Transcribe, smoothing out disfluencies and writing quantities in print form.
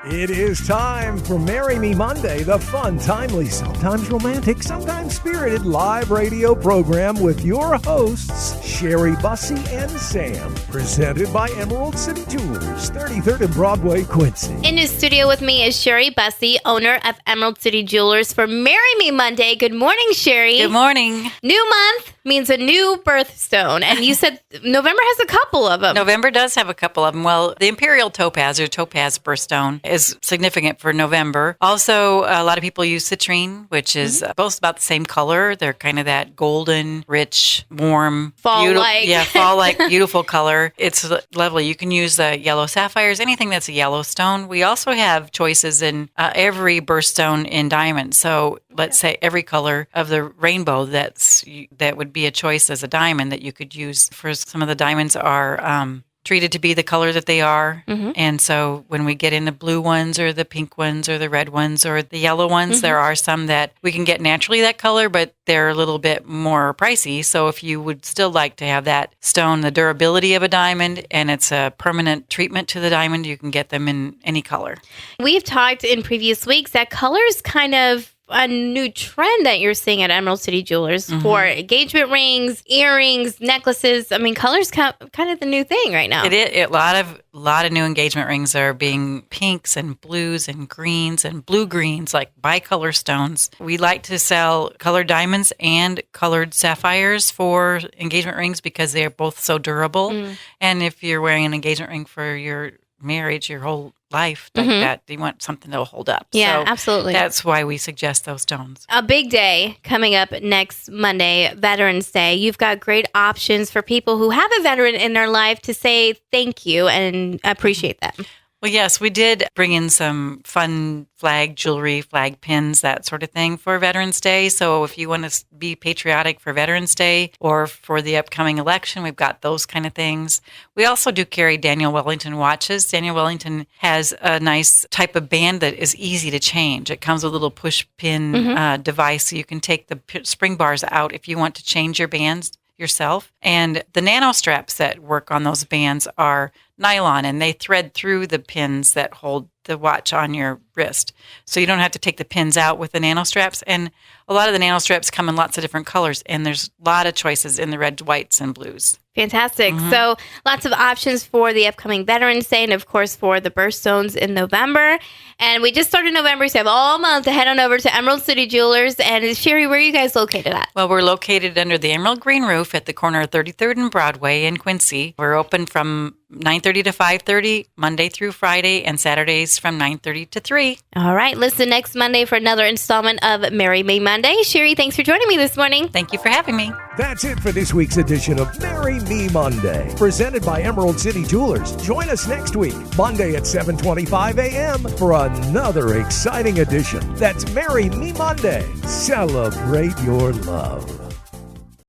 It is time for Marry Me Monday, the fun, timely, sometimes romantic, sometimes spirited live radio program with your hosts, Sherry Bussey and Sam. Presented by Emerald City Jewelers, 33rd and Broadway, Quincy. In the studio with me is Sherry Bussey, owner of Emerald City Jewelers for Marry Me Monday. Good morning, Sherry. Good morning. New month means a new birthstone. And you said November has a couple of them. November does have a couple of them. Well, the Imperial Topaz or Topaz Birthstone is significant for November. Also, a lot of people use Citrine, which is both about the same color. They're kind of that golden, rich, warm, fall-like. Fall-like, beautiful color. It's lovely. You can use yellow sapphires, anything that's a yellow stone. We also have choices in every birthstone in diamond. So let's say every color of the rainbow that would be a choice as a diamond that you could use. For some of the diamonds are treated to be the color that they are. And so when we get into blue ones or the pink ones or the red ones or the yellow ones, there are some that we can get naturally that color, but they're a little bit more pricey. So if you would still like to have that stone, the durability of a diamond, and it's a permanent treatment to the diamond, you can get them in any color. We've talked in previous weeks that color is kind of a new trend that you're seeing at Emerald City Jewelers for engagement rings, earrings, necklaces. I mean, color's kind of the new thing right now. It is. A lot of new engagement rings are being pinks and blues and greens and blue-greens, like bicolor stones. We like to sell colored diamonds and colored sapphires for engagement rings because they are both so durable. And if you're wearing an engagement ring for your marriage, your whole life, like that, you want something that will hold up. Yeah, so absolutely. That's why we suggest those stones. A big day coming up next Monday, Veterans Day. You've got great options for people who have a veteran in their life to say thank you and appreciate them. Well, yes, we did bring in some fun flag jewelry, flag pins, that sort of thing for Veterans Day. So if you want to be patriotic for Veterans Day or for the upcoming election, we've got those kind of things. We also do carry Daniel Wellington Watches. Daniel Wellington has a nice type of band that is easy to change. It comes with a little push pin device, so you can take the spring bars out if you want to change your bands yourself. And the nano straps that work on those bands are nylon, and they thread through the pins that hold the watch on your wrist. So you don't have to take the pins out with the nano straps. And a lot of the nano straps come in lots of different colors, and there's a lot of choices in the red, whites, and blues. Fantastic. So lots of options for the upcoming Veterans Day and, of course, for the Birthstones in November. And we just started November, so you have all month to head on over to Emerald City Jewelers. And Sherry, where are you guys located at? Well, we're located under the Emerald Green Roof at the corner of 33rd and Broadway in Quincy. We're open from 9:30 to 5:30, Monday through Friday, and Saturdays from 9:30 to 3. All right. Listen next Monday for another installment of Marry Me Monday. Sherry, thanks for joining me this morning. Thank you for having me. That's it for this week's edition of Marry Me Monday, presented by Emerald City Jewelers. Join us next week, Monday at 7:25 a.m. for another exciting edition. That's Marry Me Monday. Celebrate your love.